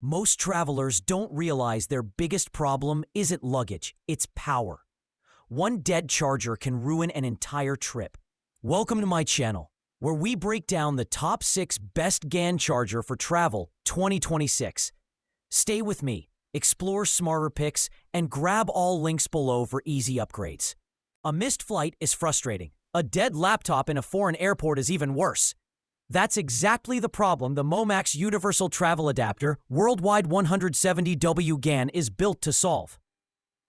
Most travelers don't realize their biggest problem isn't luggage, it's power. One dead charger can ruin an entire trip. Welcome to my channel, where we break down the top 6 best GaN charger for travel 2026. Stay with me, explore smarter picks, and grab all links below for easy upgrades. A missed flight is frustrating. A dead laptop in a foreign airport is even worse. That's exactly the problem the Momax Universal Travel Adapter Worldwide 170W GaN is built to solve.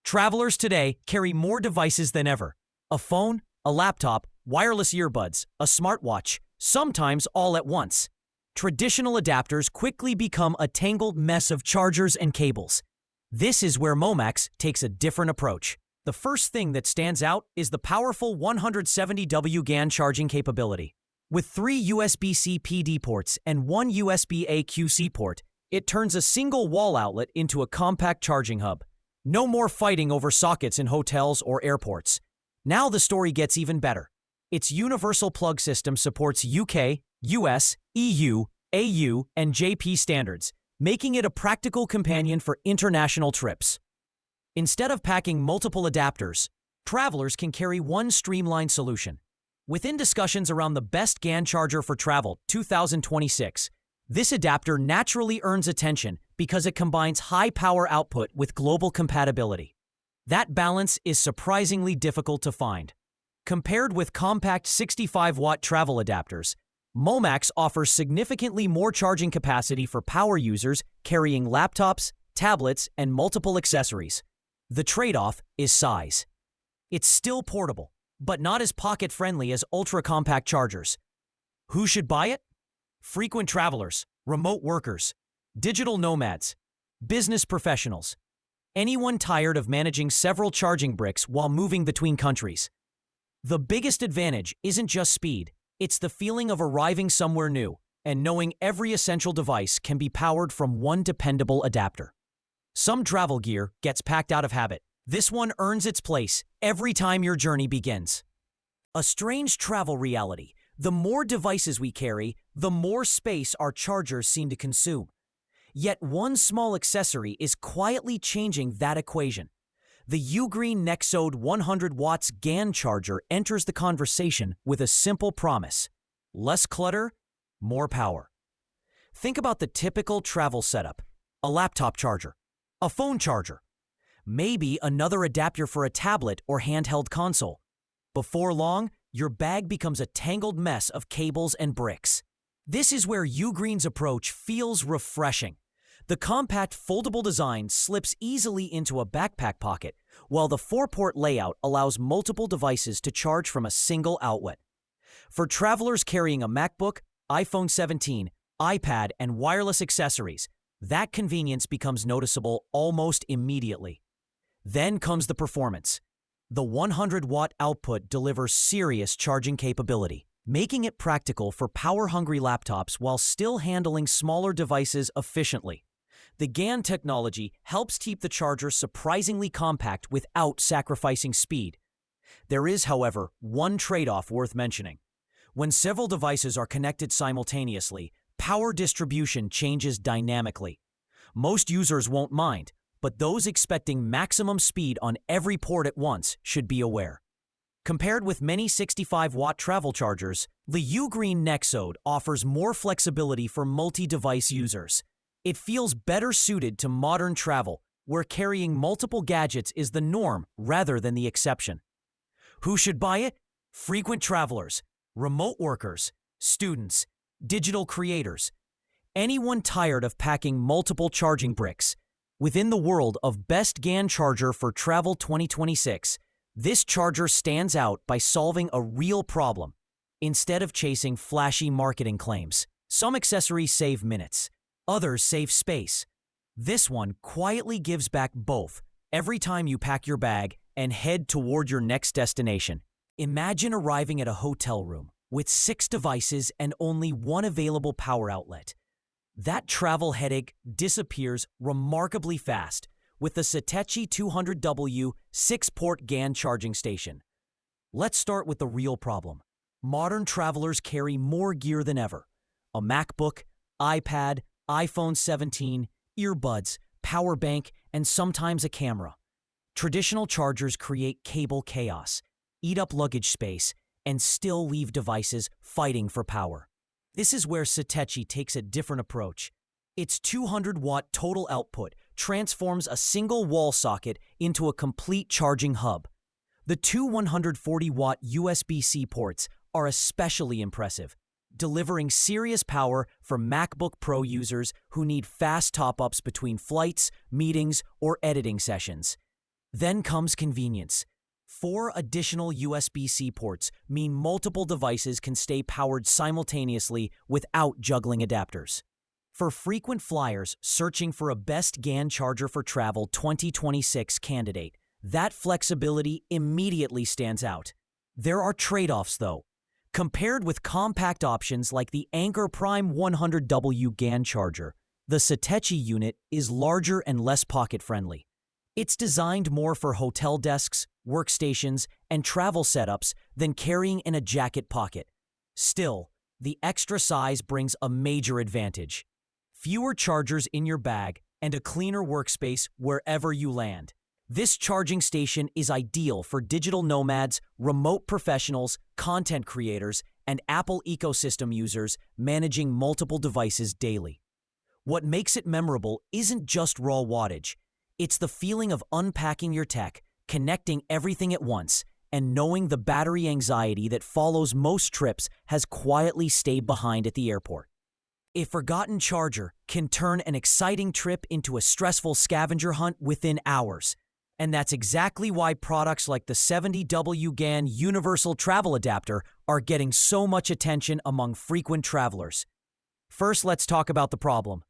Travelers today carry more devices than ever. A phone, a laptop, wireless earbuds, a smartwatch, sometimes all at once. Traditional adapters quickly become a tangled mess of chargers and cables. This is where Momax takes a different approach. The first thing that stands out is the powerful 170W GaN charging capability. With 3 USB-C PD ports and 1 USB-A QC port, it turns a single wall outlet into a compact charging hub. No more fighting over sockets in hotels or airports. Now the story gets even better. Its universal plug system supports UK, US, EU, AU, and JP standards, making it a practical companion for international trips. Instead of packing multiple adapters, travelers can carry one streamlined solution. Within discussions around the best GaN charger for travel 2026, this adapter naturally earns attention because it combines high power output with global compatibility. That balance is surprisingly difficult to find. Compared with compact 65-watt travel adapters, Momax offers significantly more charging capacity for power users carrying laptops, tablets, and multiple accessories. The trade-off is size. It's still portable, but not as pocket-friendly as ultra-compact chargers. Who should buy it? Frequent travelers, remote workers, digital nomads, business professionals, anyone tired of managing several charging bricks while moving between countries. The biggest advantage isn't just speed, it's the feeling of arriving somewhere new and knowing every essential device can be powered from one dependable adapter. Some travel gear gets packed out of habit. This one earns its place every time your journey begins. A strange travel reality. The more devices we carry, the more space our chargers seem to consume. Yet one small accessory is quietly changing that equation. The Ugreen Nexode 100 watts GaN charger enters the conversation with a simple promise: less clutter, more power. Think about the typical travel setup: a laptop charger, a phone charger, maybe another adapter for a tablet or handheld console. Before long, your bag becomes a tangled mess of cables and bricks. This is where Ugreen's approach feels refreshing. The compact foldable design slips easily into a backpack pocket, while the 4-port layout allows multiple devices to charge from a single outlet. For travelers carrying a MacBook, iPhone 17, iPad, and wireless accessories, that convenience becomes noticeable almost immediately. Then comes the performance. The 100-watt output delivers serious charging capability, making it practical for power-hungry laptops while still handling smaller devices efficiently. The GaN technology helps keep the charger surprisingly compact without sacrificing speed. There is, however, one trade-off worth mentioning. When several devices are connected simultaneously, power distribution changes dynamically. Most users won't mind, but those expecting maximum speed on every port at once should be aware. Compared with many 65-watt travel chargers, the Ugreen Nexode offers more flexibility for multi-device users. It feels better suited to modern travel, where carrying multiple gadgets is the norm rather than the exception. Who should buy it? Frequent travelers, remote workers, students, digital creators, anyone tired of packing multiple charging bricks. Within the world of best GaN charger for travel 2026, this charger stands out by solving a real problem. Instead of chasing flashy marketing claims, some accessories save minutes, others save space. This one quietly gives back both every time you pack your bag and head toward your next destination. Imagine arriving at a hotel room with 6 devices and only one available power outlet. That travel headache disappears remarkably fast with the Satechi 200W 6-port GaN charging station. Let's start with the real problem. Modern travelers carry more gear than ever: a MacBook, iPad, iPhone 17, earbuds, power bank, and sometimes a camera. Traditional chargers create cable chaos, eat up luggage space, and still leave devices fighting for power. This is where Satechi takes a different approach. Its 200-watt total output transforms a single wall socket into a complete charging hub. The two 140-watt USB-C ports are especially impressive, delivering serious power for MacBook Pro users who need fast top-ups between flights, meetings, or editing sessions. Then comes convenience. 4 additional USB-C ports mean multiple devices can stay powered simultaneously without juggling adapters. For frequent flyers searching for a best GaN charger for travel 2026 candidate, that flexibility immediately stands out. There are trade-offs, though. Compared with compact options like the Anker Prime 100W GaN charger, the Satechi unit is larger and less pocket-friendly. It's designed more for hotel desks, workstations, and travel setups than carrying in a jacket pocket. Still, the extra size brings a major advantage. Fewer chargers in your bag and a cleaner workspace wherever you land. This charging station is ideal for digital nomads, remote professionals, content creators, and Apple ecosystem users managing multiple devices daily. What makes it memorable isn't just raw wattage. It's the feeling of unpacking your tech, connecting everything at once, and knowing the battery anxiety that follows most trips has quietly stayed behind at the airport. A forgotten charger can turn an exciting trip into a stressful scavenger hunt within hours. And that's exactly why products like the 70W GaN Universal Travel Adapter are getting so much attention among frequent travelers. First, let's talk about the problem.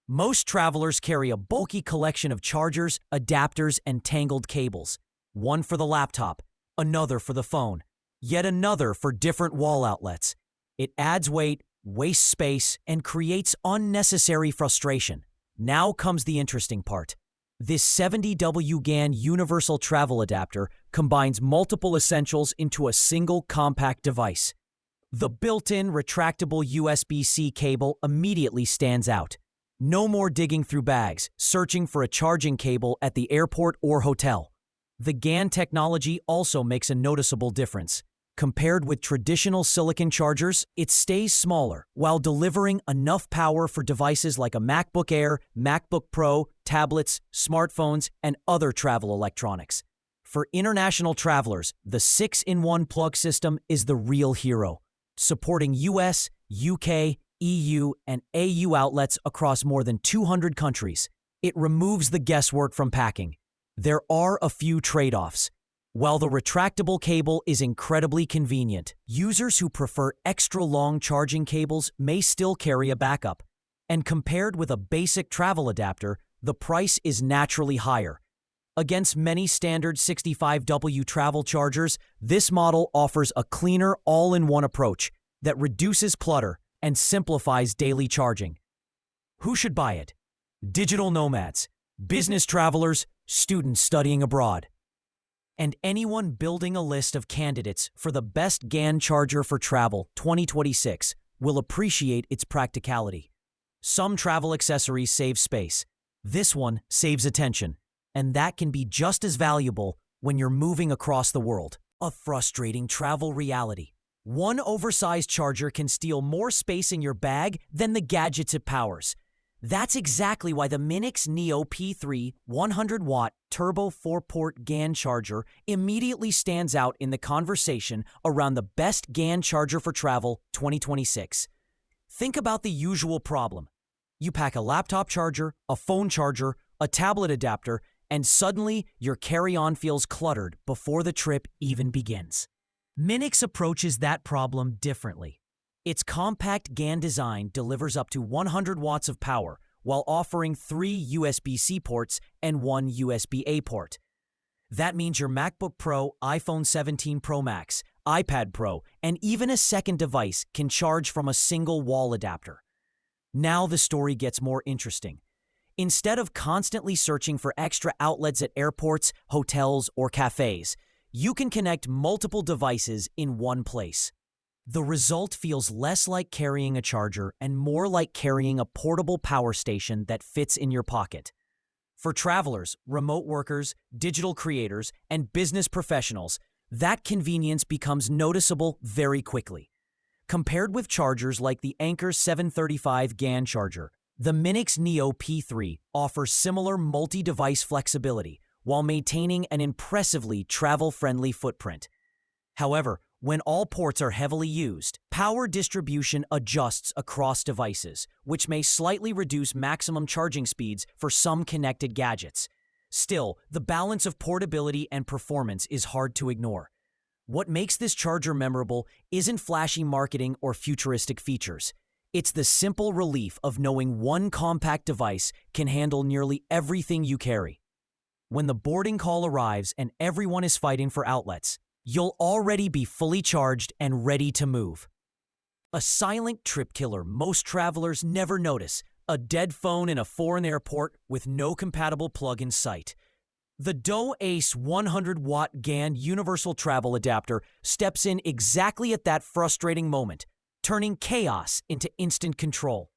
Most travelers carry a bulky collection of chargers, adapters, and tangled cables. One for the laptop, another for the phone, yet another for different wall outlets. It adds weight, wastes space, and creates unnecessary frustration. Now comes the interesting part. This 70W GaN Universal Travel Adapter combines multiple essentials into a single compact device. The built-in retractable USB-C cable immediately stands out. No more digging through bags, searching for a charging cable at the airport or hotel. The GaN technology also makes a noticeable difference. Compared with traditional silicon chargers, it stays smaller while delivering enough power for devices like a MacBook Air, MacBook Pro, tablets, smartphones, and other travel electronics. For international travelers, the 6-in-1 plug system is the real hero, supporting US, UK, EU, and AU outlets across more than 200 countries. It removes the guesswork from packing. There are a few trade-offs. While the retractable cable is incredibly convenient, users who prefer extra long charging cables may still carry a backup. And compared with a basic travel adapter, the price is naturally higher. Against many standard 65W travel chargers, this model offers a cleaner all-in-one approach that reduces clutter and simplifies daily charging. Who should buy it? Digital nomads, business travelers, students studying abroad, and anyone building a list of candidates for the best GaN charger for travel 2026 will appreciate its practicality. Some travel accessories save space. This one saves attention, and that can be just as valuable when you're moving across the world. A frustrating travel reality. One oversized charger can steal more space in your bag than the gadgets it powers. That's exactly why the Minix Neo P3 100-watt turbo 4-port GaN charger immediately stands out in the conversation around the best GaN charger for travel 2026. Think about the usual problem. You pack a laptop charger, a phone charger, a tablet adapter, and suddenly your carry-on feels cluttered before the trip even begins. Minix approaches that problem differently. Its compact GaN design delivers up to 100 watts of power while offering 3 USB-C ports and 1 USB-A port. That means your MacBook Pro, iPhone 17 Pro Max, iPad Pro, and even a second device can charge from a single wall adapter. Now the story gets more interesting. Instead of constantly searching for extra outlets at airports, hotels, or cafes, you can connect multiple devices in one place. The result feels less like carrying a charger and more like carrying a portable power station that fits in your pocket. For travelers, remote workers, digital creators, and business professionals, that convenience becomes noticeable very quickly. Compared with chargers like the Anker 735 GaN charger, the Minix Neo P3 offers similar multi-device flexibility while maintaining an impressively travel-friendly footprint. However, when all ports are heavily used, power distribution adjusts across devices, which may slightly reduce maximum charging speeds for some connected gadgets. Still, the balance of portability and performance is hard to ignore. What makes this charger memorable isn't flashy marketing or futuristic features. It's the simple relief of knowing one compact device can handle nearly everything you carry. When the boarding call arrives and everyone is fighting for outlets, you'll already be fully charged and ready to move. A silent trip killer most travelers never notice: a dead phone in a foreign airport with no compatible plug in sight. The DO Ace 100-watt GaN universal travel adapter steps in exactly at that frustrating moment, turning chaos into instant control.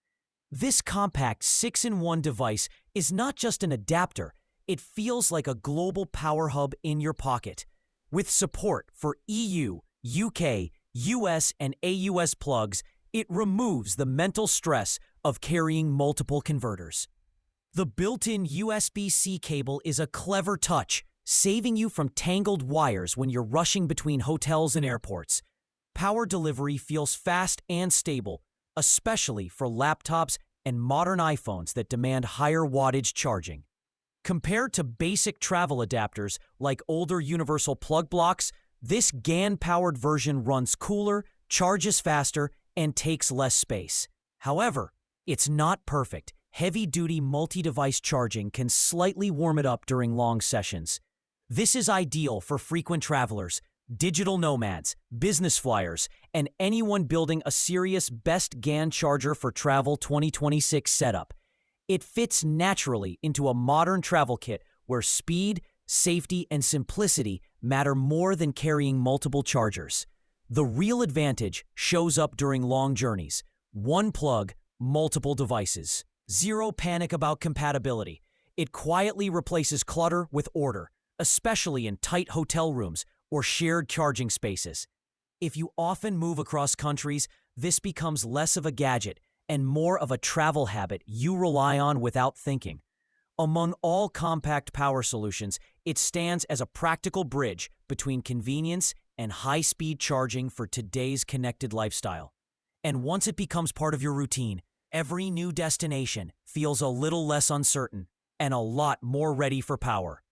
This compact 6-in-1 device is not just an adapter, it feels like a global power hub in your pocket. With support for EU, UK, US, and AUS plugs, it removes the mental stress of carrying multiple converters. The built-in USB-C cable is a clever touch, saving you from tangled wires when you're rushing between hotels and airports. Power delivery feels fast and stable, especially for laptops and modern iPhones that demand higher wattage charging. Compared to basic travel adapters like older universal plug blocks, this GaN-powered version runs cooler, charges faster, and takes less space. However, it's not perfect. Heavy-duty multi-device charging can slightly warm it up during long sessions. This is ideal for frequent travelers, digital nomads, business flyers, and anyone building a serious best GaN charger for travel 2026 setup. It fits naturally into a modern travel kit where speed, safety, and simplicity matter more than carrying multiple chargers. The real advantage shows up during long journeys. One plug, multiple devices. Zero panic about compatibility. It quietly replaces clutter with order, especially in tight hotel rooms or shared charging spaces. If you often move across countries, this becomes less of a gadget and more of a travel habit you rely on without thinking. Among all compact power solutions, it stands as a practical bridge between convenience and high-speed charging for today's connected lifestyle. And once it becomes part of your routine, every new destination feels a little less uncertain and a lot more ready for power.